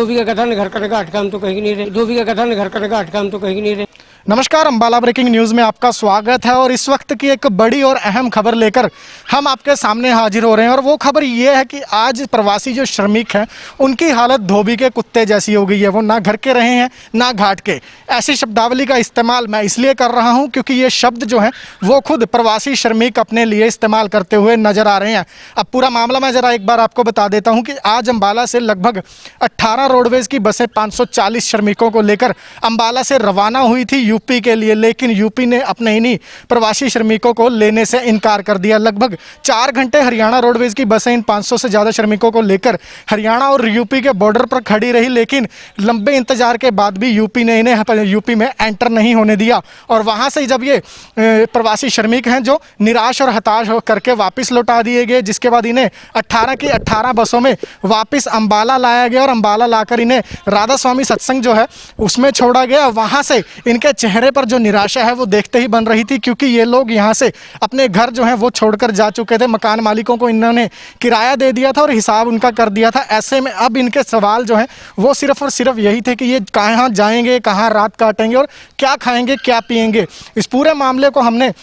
धोबी का कथन घर का घाट काम तो कहीं नहीं रहे, धोबी का कथन घर का घाट काम तो कहीं नहीं रहे। नमस्कार, अंबाला ब्रेकिंग न्यूज़ में आपका स्वागत है और इस वक्त की एक बड़ी और अहम खबर लेकर हम आपके सामने हाजिर हो रहे हैं। और वो खबर ये है कि आज प्रवासी जो श्रमिक हैं उनकी हालत धोबी के कुत्ते जैसी हो गई है। वो ना घर के रहे हैं ना घाट के। ऐसी शब्दावली का इस्तेमाल मैं इसलिए कर रहा हूँ क्योंकि ये शब्द जो हैं वो खुद प्रवासी श्रमिक अपने लिए इस्तेमाल करते हुए नजर आ रहे हैं। अब पूरा मामला मैं ज़रा एक बार आपको बता देता हूँ कि आज अंबाला से लगभग 18 रोडवेज़ की बसें 540 श्रमिकों को लेकर अंबाला से रवाना हुई थी यूपी के लिए, लेकिन यूपी ने अपने इन्हीं प्रवासी श्रमिकों को लेने से इनकार कर दिया। लगभग 4 घंटे हरियाणा रोडवेज की बसें इन 500 से ज़्यादा श्रमिकों को लेकर हरियाणा और यूपी के बॉर्डर पर खड़ी रही, लेकिन लंबे इंतजार के बाद भी यूपी ने इन्हें यूपी में एंटर नहीं होने दिया। और वहाँ से जब ये प्रवासी श्रमिक हैं जो निराश और हताश हो करके वापस लौटा दिए गए, जिसके बाद इन्हें 18 की 18 बसों में वापस अंबाला लाया गया और अंबाला लाकर इन्हें राधा स्वामी सत्संग जो है उसमें छोड़ा गया। वहाँ से इनके चेहरे पर जो निराशा है वो देखते ही बन रही थी, क्योंकि ये लोग यहाँ से अपने घर जो हैं वो छोड़कर जा चुके थे। मकान मालिकों को इन्होंने किराया दे दिया था और हिसाब उनका कर दिया था। ऐसे में अब इनके सवाल जो हैं वो सिर्फ और सिर्फ यही थे कि ये कहाँ जाएंगे, कहाँ रात काटेंगे और क्या खाएंगे, क्या पिएंगे। इस पूरे मामले को हमने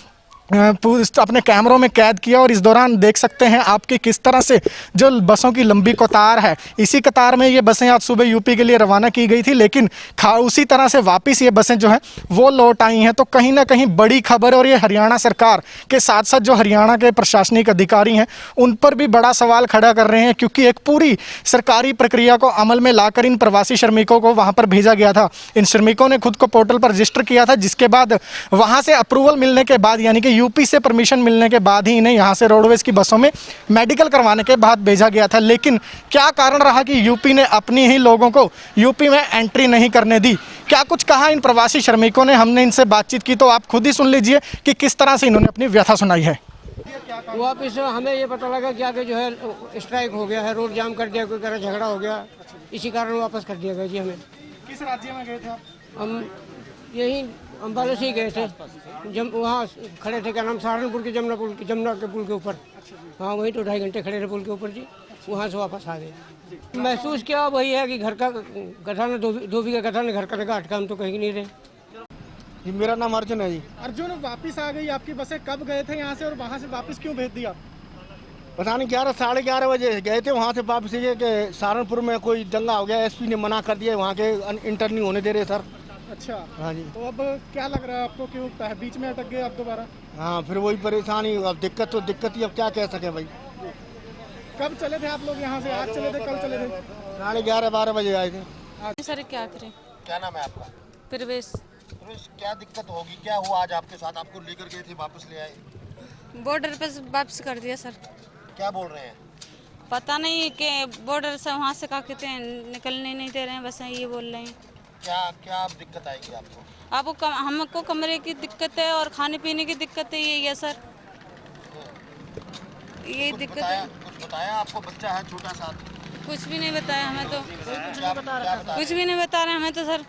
अपने कैमरों में कैद किया और इस दौरान देख सकते हैं आपकी किस तरह से जो बसों की लंबी कतार है, इसी कतार में ये बसें आज सुबह यूपी के लिए रवाना की गई थी, लेकिन उसी तरह से वापस ये बसें जो हैं वो लौट आई हैं। तो कहीं ना कहीं बड़ी खबर, और ये हरियाणा सरकार के साथ साथ जो हरियाणा के प्रशासनिक अधिकारी हैं उन पर भी बड़ा सवाल खड़ा कर रहे हैं, क्योंकि एक पूरी सरकारी प्रक्रिया को अमल में लाकर इन प्रवासी श्रमिकों को वहाँ पर भेजा गया था। इन श्रमिकों ने खुद को पोर्टल पर रजिस्टर किया था, जिसके बाद वहाँ से अप्रूवल मिलने के बाद, यानी कि यूपी से परमिशन मिलने के बाद ही इन्हें यहाँ से रोडवेज की बसों में मेडिकल करवाने के बाद भेजा गया था। लेकिन क्या कारण रहा कि यूपी ने अपनी ही लोगों को यूपी में एंट्री नहीं करने दी? क्या कुछ कहा इन प्रवासी श्रमिकों ने? हमने इनसे बातचीत की तो आप खुद ही सुन लीजिए कि किस तरह से इन्होंने अपनी व्यथा सुनाई है। वापिस हमें ये पता लगा कि आगे जो है स्ट्राइक हो गया है, रोड जाम कर दिया, कोई कह रहा झगड़ा हो गया, इसी कारण वापस कर दिया गया जी हमें। किस राज्य में गए थे आप? हम यही अंबाला से ही गए थे, जब वहाँ खड़े थे, क्या नाम, सहारनपुर के जमुना के पुल के ऊपर। हाँ, वहीं तो 2.5 घंटे खड़े रहे पुल के ऊपर जी, वहाँ से वापस आ गए। महसूस किया वही है कि घर का कथन, धोबी का कथन घर का घाट काम तो कहीं नहीं रहे। जी, मेरा नाम अर्जुन है जी। अर्जुन, वापस आ गई आपकी बसें, कब गए थे यहाँ से और वहाँ से वापस क्यों भेज दिया? पता नहीं, 11 साढ़े 11 बजे गए थे वहाँ से वापस। ये कि सहारनपुर में कोई दंगा हो गया, एसपी ने मना कर दिया, वहाँ के इंटर नहीं होने दे रहे सर। अच्छा, हाँ जी। तो अब क्या लग रहा है आपको, क्यों बीच में अटक गए आप दोबारा? हाँ, फिर वही परेशानी। अब दिक्कत तो दिक्कत ही, अब क्या कह सके भाई। कब चले थे आप लोग यहाँ से? आज चले थे, कल चले थे? 11:30-12 बजे आए थे। सर क्या करें? क्या नाम है आपका? प्रवेश। क्या दिक्कत होगी, क्या हुआ आज आपके साथ? आपको लेकर गए थे, वापस ले आए? बॉर्डर पे वापस कर दिया सर। क्या बोल रहे हैं? पता नहीं कि बॉर्डर से वहाँ से क्या कहते हैं, निकलने नहीं दे रहे हैं, बस ये बोल रहे हैं। क्या दिक्कत आएगी आपको? हमको कमरे की दिक्कत है और खाने पीने की दिक्कत है, यही है सर, यही दिक्कत है। कुछ बताया आपको? बच्चा है छोटा सा? कुछ भी नहीं बताया हमें तो, कुछ भी नहीं बता रहे हमें तो सर।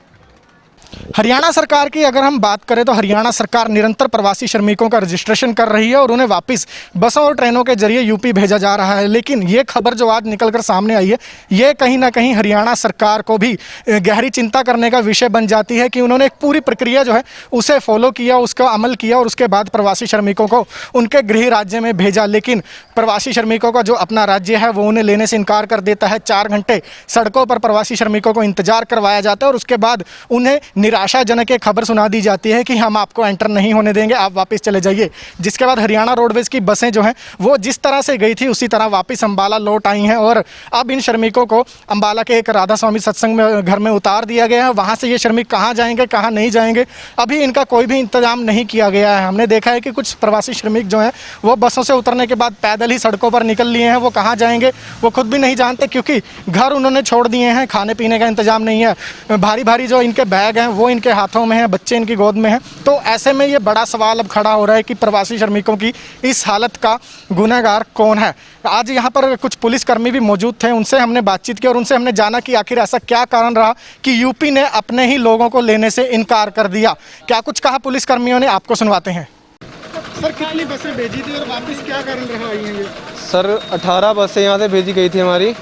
हरियाणा सरकार की अगर हम बात करें तो हरियाणा सरकार निरंतर प्रवासी श्रमिकों का रजिस्ट्रेशन कर रही है और उन्हें वापस बसों और ट्रेनों के जरिए यूपी भेजा जा रहा है। लेकिन ये खबर जो आज निकलकर सामने आई है, ये कहीं ना कहीं हरियाणा सरकार को भी गहरी चिंता करने का विषय बन जाती है कि उन्होंने एक पूरी प्रक्रिया जो है उसे फॉलो किया, उसका अमल किया और उसके बाद प्रवासी श्रमिकों को उनके गृह राज्य में भेजा। लेकिन प्रवासी श्रमिकों का जो अपना राज्य है वो उन्हें लेने से इनकार कर देता है। 4 घंटे सड़कों पर प्रवासी श्रमिकों को इंतजार करवाया जाता है और उसके बाद उन्हें निराशाजनक एक खबर सुना दी जाती है कि हम आपको एंटर नहीं होने देंगे, आप वापस चले जाइए। जिसके बाद हरियाणा रोडवेज की बसें जो हैं वो जिस तरह से गई थी उसी तरह वापस अंबाला लौट आई हैं और अब इन श्रमिकों को अंबाला के एक राधा स्वामी सत्संग में घर में उतार दिया गया है। वहाँ से ये श्रमिक कहाँ जाएंगे, कहाँ नहीं जाएंगे, अभी इनका कोई भी इंतजाम नहीं किया गया है। हमने देखा है कि कुछ प्रवासी श्रमिक जो हैं वो बसों से उतरने के बाद पैदल ही सड़कों पर निकल लिए हैं। वो कहाँ जाएंगे वो खुद भी नहीं जानते, क्योंकि घर उन्होंने छोड़ दिए हैं, खाने पीने का इंतजाम नहीं है। भारी भारी जो इनके बैग हैं वो इनके हाथों में हैं, बच्चे इनकी गोद में हैं। तो ऐसे में ये बड़ा सवाल अब खड़ा हो रहा है कि प्रवासी श्रमिकों की इस हालत का गुनहगार कौन है। आज यहाँ पर कुछ पुलिसकर्मी भी मौजूद थे, उनसे हमने बातचीत की और उनसे हमने जाना कि आखिर ऐसा क्या कारण रहा कि यूपी ने अपने ही लोगों को लेने से इनकार कर दिया। क्या कुछ कहा पुलिसकर्मियों ने, आपको सुनवाते हैं। सर, कितनी बसें भेजी थी और वापस क्या कारण रहा आई हैं? सर 18 बसें यहाँ से भेजी गई थी हमारी,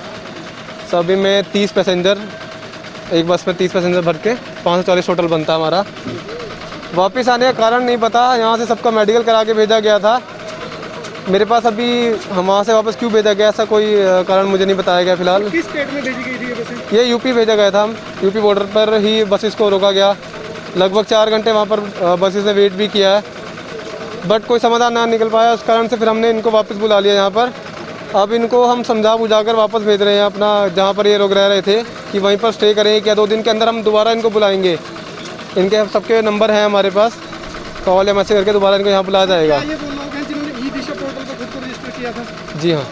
सभी में 30 पैसेंजर एक बस में 30 पैसेंजर भर के 540 टोटल बनता है हमारा। वापस आने का कारण नहीं पता, यहाँ से सबका मेडिकल करा के भेजा गया था। मेरे पास अभी हम वहाँ से वापस क्यों भेजा गया ऐसा कोई कारण मुझे नहीं बताया गया फिलहाल। किस स्टेट में भेजी गई थी ये बसें? ये यूपी भेजा गया था, हम यूपी बॉर्डर पर ही बसेस को रोका गया। लगभग 4 घंटे वहाँ पर बसेस ने वेट भी किया है, बट कोई समाधान ना निकल पाया। उस कारण से फिर हमने इनको वापस बुला लिया यहाँ पर। अब इनको हम समझा बुझा कर वापस भेज रहे हैं अपना जहाँ पर ये लोग रह रहे थे कि वहीं पर स्टे करें, क्या 2 दिन के अंदर हम दोबारा इनको बुलाएंगे। इनके सबके नंबर हैं हमारे पास, कॉल या मैसेज करके दोबारा इनको यहाँ बुलाया जाएगा। ये वो लोग हैं जिन्होंने ई दिशा पोर्टल पर खुद को रजिस्टर किया था? जी हाँ।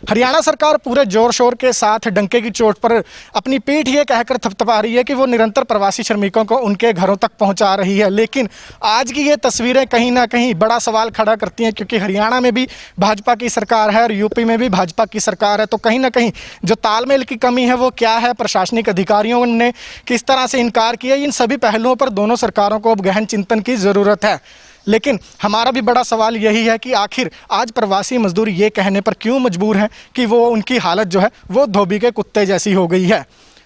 हरियाणा सरकार पूरे जोर शोर के साथ डंके की चोट पर अपनी पीठ ये कहकर थपथपा रही है कि वो निरंतर प्रवासी श्रमिकों को उनके घरों तक पहुंचा रही है, लेकिन आज की ये तस्वीरें कहीं ना कहीं बड़ा सवाल खड़ा करती हैं, क्योंकि हरियाणा में भी भाजपा की सरकार है और यूपी में भी भाजपा की सरकार है। तो कहीं ना कहीं जो तालमेल की कमी है वो क्या है, प्रशासनिक अधिकारियों ने किस तरह से इनकार किया, इन सभी पहलुओं पर दोनों सरकारों को अब गहन चिंतन की ज़रूरत है। लेकिन हमारा भी बड़ा सवाल यही है कि आखिर आज प्रवासी मजदूर ये कहने पर क्यों मजबूर हैं कि वो उनकी हालत जो है वो धोबी के कुत्ते जैसी हो गई है।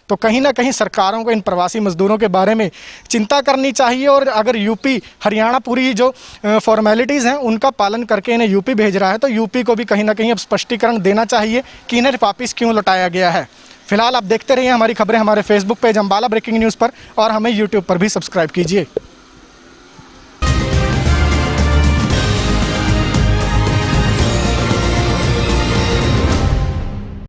तो कहीं ना कहीं सरकारों को इन प्रवासी मजदूरों के बारे में चिंता करनी चाहिए, और अगर यूपी हरियाणा पूरी जो फॉर्मेलिटीज़ हैं उनका पालन करके इन्हें यूपी भेज रहा है तो यूपी को भी कहीं ना कहीं अब स्पष्टीकरण देना चाहिए कि इन्हें वापस क्यों लौटाया गया है। फिलहाल आप देखते रहिए हमारी खबरें हमारे Facebook page Ambala breaking news पर, और हमें यूट्यूब पर भी सब्सक्राइब कीजिए।